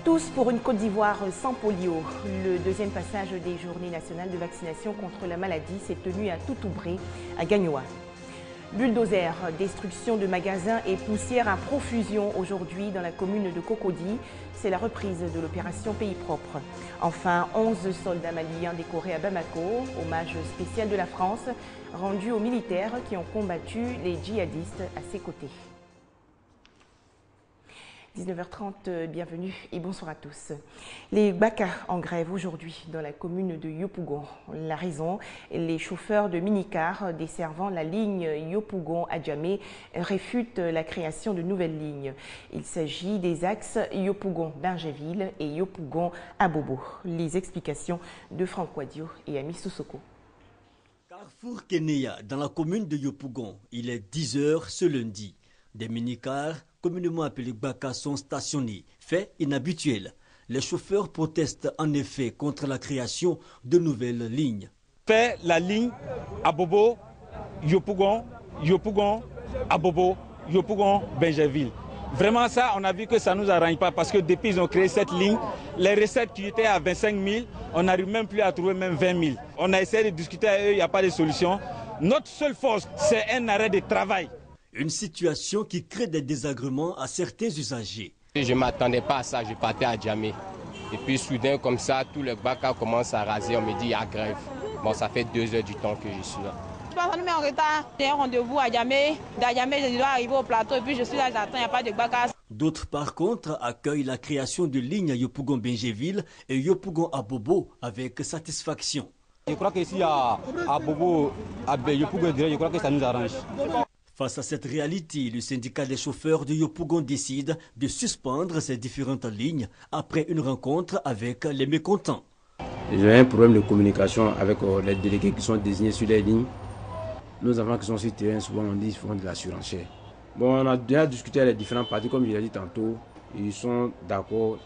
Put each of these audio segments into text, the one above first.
Tous pour une Côte d'Ivoire sans polio. Le deuxième passage des journées nationales de vaccination contre la maladie s'est tenu à Toutoubré, à Gagnoa. Bulldozer, destruction de magasins et poussière à profusion aujourd'hui dans la commune de Cocody. C'est la reprise de l'opération Pays Propre. Enfin, 11 soldats maliens décorés à Bamako, hommage spécial de la France, rendu aux militaires qui ont combattu les djihadistes à ses côtés. 19h30, bienvenue et bonsoir à tous. Les Gbaka en grève aujourd'hui dans la commune de Yopougon. La raison, les chauffeurs de minicar desservant la ligne Yopougon-Adjamé réfutent la création de nouvelles lignes. Il s'agit des axes Yopougon-Bingéville et Yopougon-Abobo. Les explications de Franck Wadio et Ami Soussoko. Carrefour Kenya dans la commune de Yopougon. Il est 10h ce lundi. Des minicars, communément appelés Gbaka, sont stationnés. Fait inhabituel. Les chauffeurs protestent en effet contre la création de nouvelles lignes. Fait la ligne Abobo, Yopougon, Yopougon, Abobo, Yopougon, Bingéville. Vraiment ça, on a vu que ça ne nous arrange pas parce que depuis qu'ils ont créé cette ligne, les recettes qui étaient à 25 000, on n'arrive même plus à trouver même 20 000. On a essayé de discuter avec eux, il n'y a pas de solution. Notre seule force, c'est un arrêt de travail. Une situation qui crée des désagréments à certains usagers. Je ne m'attendais pas à ça, je partais à Djamé. Et puis soudain, comme ça, tout le Gbaka commence à raser, on me dit il y a grève. Bon, ça fait 2 heures du temps que je suis là. Je suis en retard, j'ai un rendez-vous à Djamé. D'Adjamé, je dois arriver au plateau et puis je suis là, j'attends, il n'y a pas de Gbaka. D'autres, par contre, accueillent la création de lignes à Yopougon-Bingéville et Yopougon-Abobo avec satisfaction. Je crois qu'ici à Abobo, à Yopougon, je crois que ça nous arrange. Face à cette réalité, le syndicat des chauffeurs de Yopougon décide de suspendre ces différentes lignes après une rencontre avec les mécontents. J'ai un problème de communication avec les délégués qui sont désignés sur les lignes. Nos enfants qui sont sur le terrain, souvent on dit qu'ils font de la surenchère. Bon, on a déjà discuté avec les différents partis, comme je l'ai dit tantôt. Ils sont d'accord.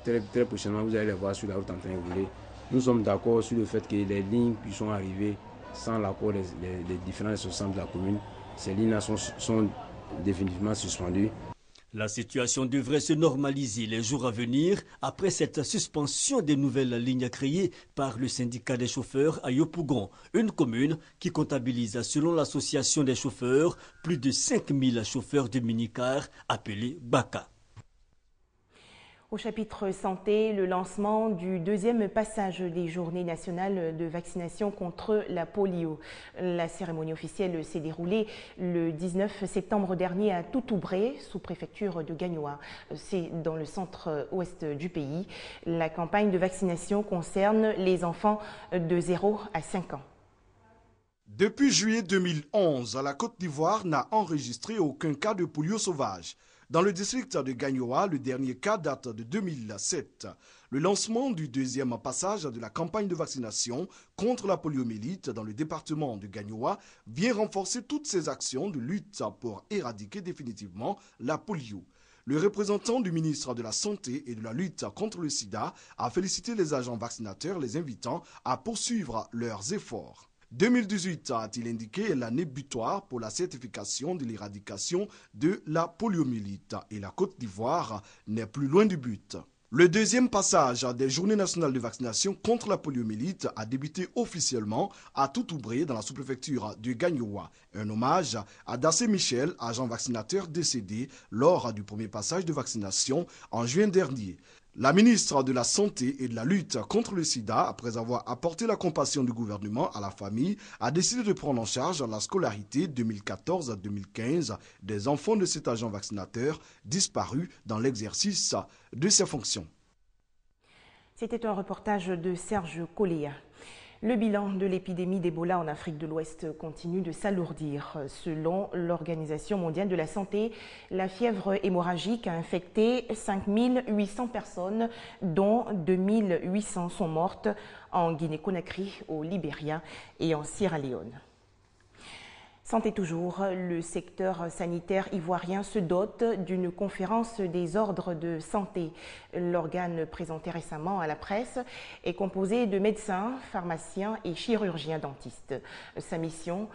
Très prochainement, vous allez les voir sur la route en train de rouler. Nous sommes d'accord sur le fait que les lignes qui sont arrivées sans l'accord des différents responsables de la commune, ces lignes sont définitivement suspendues. La situation devrait se normaliser les jours à venir après cette suspension des nouvelles lignes créées par le syndicat des chauffeurs à Yopougon, une commune qui comptabilise selon l'association des chauffeurs plus de 5000 chauffeurs de minicars appelés Gbaka. Au chapitre santé, le lancement du deuxième passage des journées nationales de vaccination contre la polio. La cérémonie officielle s'est déroulée le 19 septembre dernier à Toutoubré, sous-préfecture de Gagnoa. C'est dans le centre-ouest du pays. La campagne de vaccination concerne les enfants de 0 à 5 ans. Depuis juillet 2011, la Côte d'Ivoire n'a enregistré aucun cas de polio sauvage. Dans le district de Gagnoa, le dernier cas date de 2007. Le lancement du deuxième passage de la campagne de vaccination contre la poliomyélite dans le département de Gagnoa vient renforcer toutes ces actions de lutte pour éradiquer définitivement la polio. Le représentant du ministre de la Santé et de la lutte contre le sida a félicité les agents vaccinateurs, les invitant à poursuivre leurs efforts. 2018 a-t-il indiqué l'année butoir pour la certification de l'éradication de la poliomyélite et la Côte d'Ivoire n'est plus loin du but. Le deuxième passage des journées nationales de vaccination contre la poliomyélite a débuté officiellement à Toutoubré dans la sous-préfecture de Gagnoa. Un hommage à Dassé Michel, agent vaccinateur décédé lors du premier passage de vaccination en juin dernier. La ministre de la Santé et de la lutte contre le sida, après avoir apporté la compassion du gouvernement à la famille, a décidé de prendre en charge la scolarité 2014-2015 des enfants de cet agent vaccinateur disparu dans l'exercice de ses fonctions. C'était un reportage de Serge Coléa. Le bilan de l'épidémie d'Ebola en Afrique de l'Ouest continue de s'alourdir. Selon l'Organisation mondiale de la santé, la fièvre hémorragique a infecté 5800 personnes, dont 2800 sont mortes en Guinée-Conakry, au Libéria et en Sierra Leone. Santé toujours, le secteur sanitaire ivoirien se dote d'une conférence des ordres de santé. L'organe présenté récemment à la presse est composé de médecins, pharmaciens et chirurgiens dentistes. Sa mission,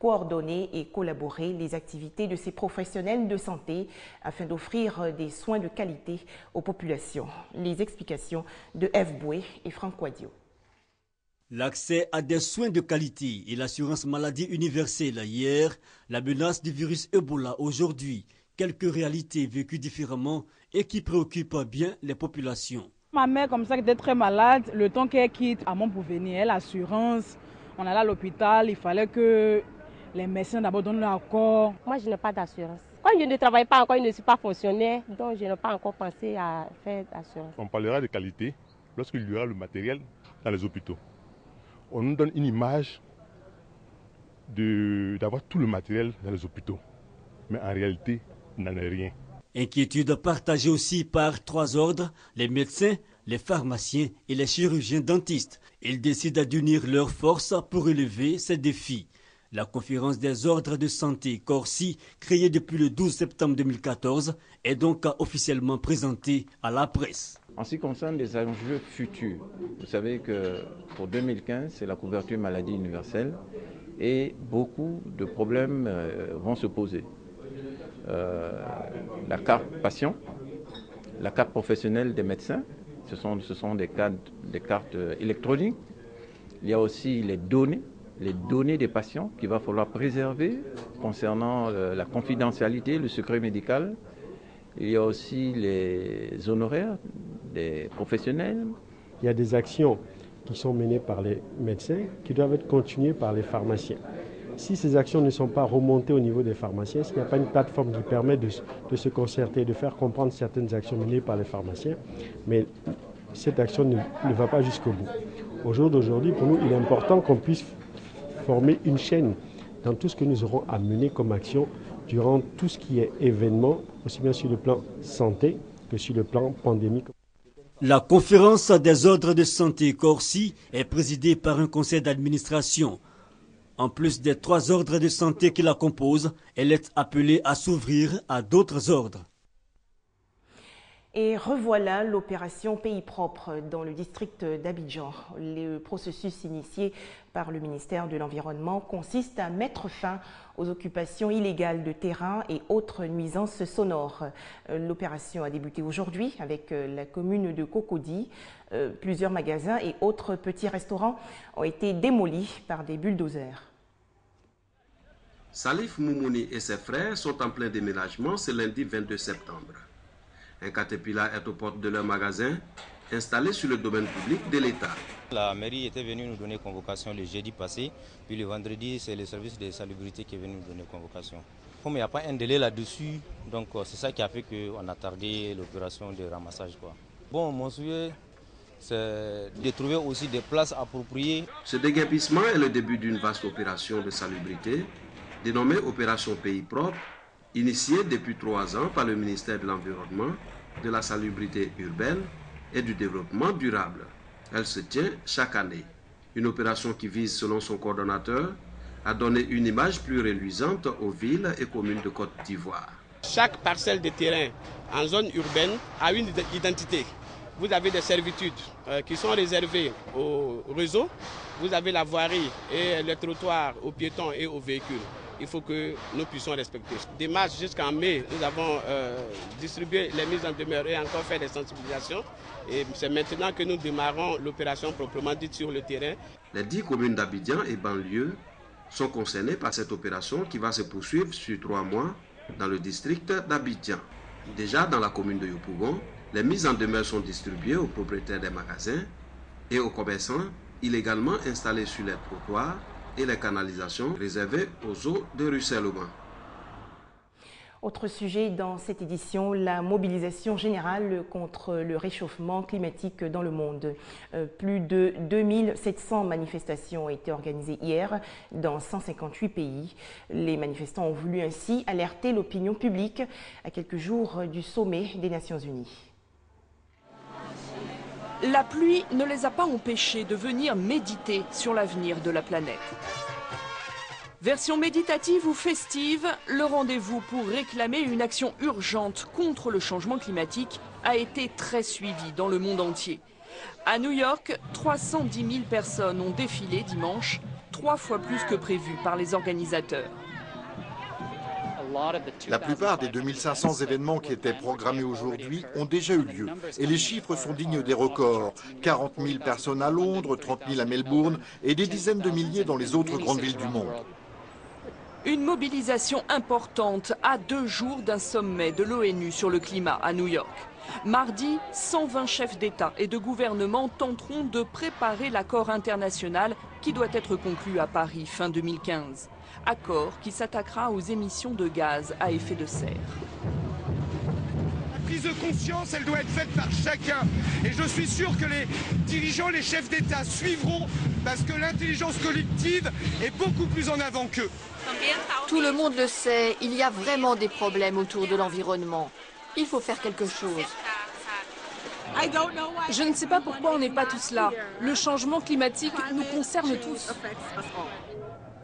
coordonner et collaborer les activités de ces professionnels de santé afin d'offrir des soins de qualité aux populations. Les explications de Eve Boué et Franck Quadio. L'accès à des soins de qualité et l'assurance maladie universelle hier, la menace du virus Ebola aujourd'hui, quelques réalités vécues différemment et qui préoccupent bien les populations. Ma mère comme ça qui était très malade, le temps qu'elle quitte à Montpouvenir, elle l'assurance, on allait à l'hôpital, il fallait que les médecins d'abord donnent l'accord. Moi je n'ai pas d'assurance. Quand je ne travaille pas encore, je ne suis pas fonctionnaire, donc je n'ai pas encore pensé à faire d'assurance. On parlera de qualité lorsqu'il y aura le matériel dans les hôpitaux. On nous donne une image d'avoir tout le matériel dans les hôpitaux. Mais en réalité, il n'en est rien. Inquiétude partagée aussi par 3 ordres, les médecins, les pharmaciens et les chirurgiens dentistes. Ils décident d'unir leurs forces pour relever ces défis. La conférence des ordres de santé Corsi, créée depuis le 12 septembre 2014, est donc officiellement présentée à la presse. En ce qui concerne les enjeux futurs, vous savez que pour 2015, c'est la couverture maladie universelle et beaucoup de problèmes vont se poser. La carte patient, la carte professionnelle des médecins, ce sont des cartes électroniques. Il y a aussi les données des patients qu'il va falloir préserver concernant la confidentialité, le secret médical. Il y a aussi les honoraires des professionnels. Il y a des actions qui sont menées par les médecins qui doivent être continuées par les pharmaciens. Si ces actions ne sont pas remontées au niveau des pharmaciens, s'il n'y a pas une plateforme qui permet de se concerter, de faire comprendre certaines actions menées par les pharmaciens, mais cette action ne va pas jusqu'au bout. Au jour d'aujourd'hui, pour nous, il est important qu'on puisse former une chaîne dans tout ce que nous aurons à mener comme action durant tout ce qui est événement, aussi bien sur le plan santé que sur le plan pandémique. La conférence des ordres de santé Corsi est présidée par un conseil d'administration. En plus des 3 ordres de santé qui la composent, elle est appelée à s'ouvrir à d'autres ordres. Et revoilà l'opération Pays propre dans le district d'Abidjan. Le processus initié par le ministère de l'Environnement consiste à mettre fin aux occupations illégales de terrains et autres nuisances sonores. L'opération a débuté aujourd'hui avec la commune de Cocody. Plusieurs magasins et autres petits restaurants ont été démolis par des bulldozers. Salif Moumouni et ses frères sont en plein déménagement ce lundi 22 septembre. Un caterpillar est aux portes de leur magasin, installé sur le domaine public de l'État. La mairie était venue nous donner convocation le jeudi passé, puis le vendredi, c'est le service de salubrité qui est venu nous donner convocation. Comme il n'y a pas un délai là-dessus, donc c'est ça qui a fait qu'on a tardé l'opération de ramassage. Bon, mon souhait, c'est de trouver aussi des places appropriées. Ce déguerpissement est le début d'une vaste opération de salubrité, dénommée Opération Pays propre, initiée depuis 3 ans par le ministère de l'Environnement, de la salubrité urbaine et du développement durable. Elle se tient chaque année. Une opération qui vise, selon son coordonnateur, à donner une image plus reluisante aux villes et communes de Côte d'Ivoire. Chaque parcelle de terrain en zone urbaine a une identité. Vous avez des servitudes qui sont réservées au réseau. Vous avez la voirie et les trottoirs aux piétons et aux véhicules. Il faut que nous puissions respecter. Dès mars jusqu'en mai, nous avons distribué les mises en demeure et encore fait des sensibilisations. Et c'est maintenant que nous démarrons l'opération proprement dite sur le terrain. Les 10 communes d'Abidjan et banlieue sont concernées par cette opération qui va se poursuivre sur 3 mois dans le district d'Abidjan. Déjà dans la commune de Yopougon, les mises en demeure sont distribuées aux propriétaires des magasins et aux commerçants illégalement installés sur les trottoirs et les canalisations réservées aux eaux de ruissellement. Autre sujet dans cette édition, la mobilisation générale contre le réchauffement climatique dans le monde. Plus de 2700 manifestations ont été organisées hier dans 158 pays. Les manifestants ont voulu ainsi alerter l'opinion publique à quelques jours du sommet des Nations Unies. La pluie ne les a pas empêchés de venir méditer sur l'avenir de la planète. Version méditative ou festive, le rendez-vous pour réclamer une action urgente contre le changement climatique a été très suivi dans le monde entier. À New York, 310 000 personnes ont défilé dimanche 3 fois plus que prévu par les organisateurs. La plupart des 2500 événements qui étaient programmés aujourd'hui ont déjà eu lieu. Et les chiffres sont dignes des records. 40 000 personnes à Londres, 30 000 à Melbourne et des dizaines de milliers dans les autres grandes villes du monde. Une mobilisation importante à 2 jours d'un sommet de l'ONU sur le climat à New York. Mardi, 120 chefs d'État et de gouvernement tenteront de préparer l'accord international qui doit être conclu à Paris fin 2015. Accord qui s'attaquera aux émissions de gaz à effet de serre. La prise de conscience, elle doit être faite par chacun. Et je suis sûr que les dirigeants, les chefs d'État suivront parce que l'intelligence collective est beaucoup plus en avant qu'eux. Tout le monde le sait, il y a vraiment des problèmes autour de l'environnement. Il faut faire quelque chose. Je ne sais pas pourquoi on n'est pas tous là. Le changement climatique nous concerne tous.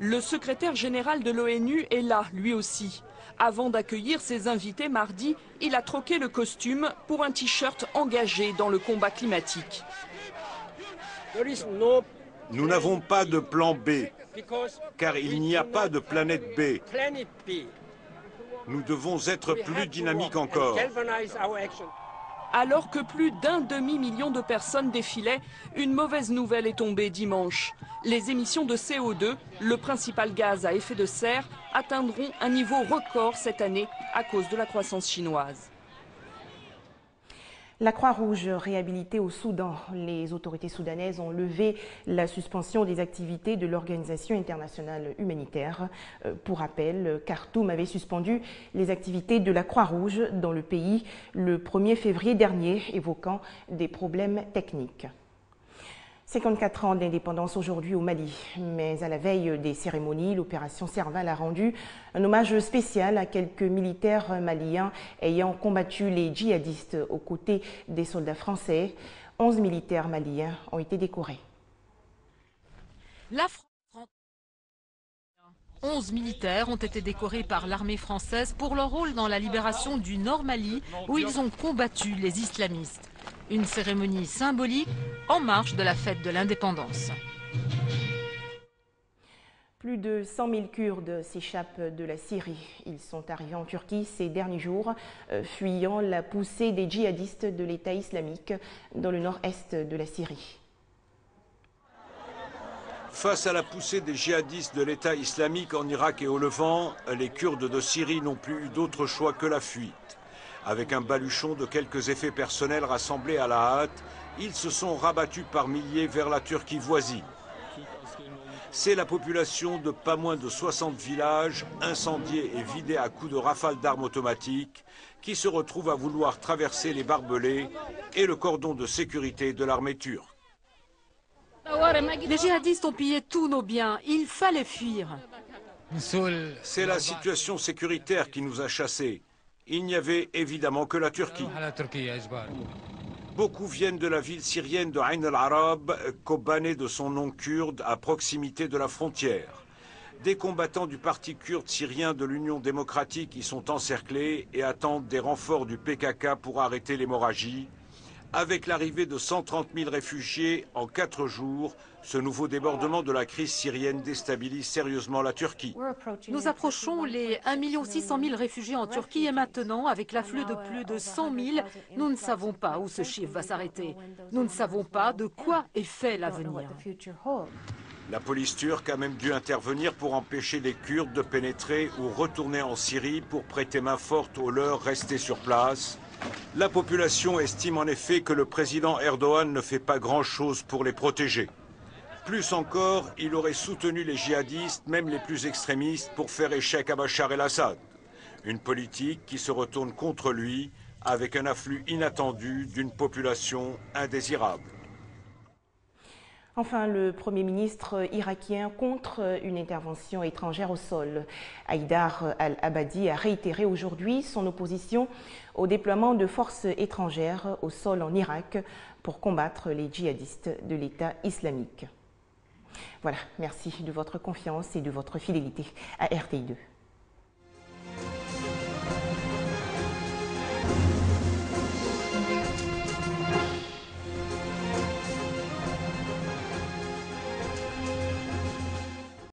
Le secrétaire général de l'ONU est là, lui aussi. Avant d'accueillir ses invités mardi, il a troqué le costume pour un t-shirt engagé dans le combat climatique. Nous n'avons pas de plan B, car il n'y a pas de planète B. Nous devons être plus dynamiques encore. Alors que plus d'1 demi-million de personnes défilaient, une mauvaise nouvelle est tombée dimanche. Les émissions de CO2, le principal gaz à effet de serre, atteindront un niveau record cette année à cause de la croissance chinoise. La Croix-Rouge réhabilitée au Soudan. Les autorités soudanaises ont levé la suspension des activités de l'Organisation internationale humanitaire. Pour rappel, Khartoum avait suspendu les activités de la Croix-Rouge dans le pays le 1er février dernier, évoquant des problèmes techniques. 54 ans d'indépendance aujourd'hui au Mali, mais à la veille des cérémonies, l'opération Serval a rendu un hommage spécial à quelques militaires maliens ayant combattu les djihadistes aux côtés des soldats français. 11 militaires maliens ont été décorés. 11 militaires ont été décorés par l'armée française pour leur rôle dans la libération du Nord Mali, où ils ont combattu les islamistes. Une cérémonie symbolique en marge de la fête de l'indépendance. Plus de 100 000 Kurdes s'échappent de la Syrie. Ils sont arrivés en Turquie ces derniers jours, fuyant la poussée des djihadistes de l'État islamique dans le nord-est de la Syrie. Face à la poussée des djihadistes de l'État islamique en Irak et au Levant, les Kurdes de Syrie n'ont plus eu d'autre choix que la fuite. Avec un baluchon de quelques effets personnels rassemblés à la hâte, ils se sont rabattus par milliers vers la Turquie voisine. C'est la population de pas moins de 60 villages, incendiés et vidés à coups de rafales d'armes automatiques, qui se retrouve à vouloir traverser les barbelés et le cordon de sécurité de l'armée turque. Les djihadistes ont pillé tous nos biens, il fallait fuir. C'est la situation sécuritaire qui nous a chassés. Il n'y avait évidemment que la Turquie. Beaucoup viennent de la ville syrienne de Ain al-Arab, Kobané de son nom kurde, à proximité de la frontière. Des combattants du parti kurde syrien de l'Union démocratique y sont encerclés et attendent des renforts du PKK pour arrêter l'hémorragie. Avec l'arrivée de 130 000 réfugiés en 4 jours, ce nouveau débordement de la crise syrienne déstabilise sérieusement la Turquie. Nous approchons les 1 600 000 réfugiés en Turquie et maintenant, avec l'afflux de plus de 100 000, nous ne savons pas où ce chiffre va s'arrêter. Nous ne savons pas de quoi est fait l'avenir. La police turque a même dû intervenir pour empêcher les Kurdes de pénétrer ou retourner en Syrie pour prêter main forte aux leurs restés sur place. La population estime en effet que le président Erdogan ne fait pas grand-chose pour les protéger. Plus encore, il aurait soutenu les djihadistes, même les plus extrémistes, pour faire échec à Bachar el-Assad. Une politique qui se retourne contre lui avec un afflux inattendu d'une population indésirable. Enfin, le Premier ministre irakien contre une intervention étrangère au sol. Haïdar al-Abadi a réitéré aujourd'hui son opposition au déploiement de forces étrangères au sol en Irak pour combattre les djihadistes de l'État islamique. Voilà, merci de votre confiance et de votre fidélité à RTI2.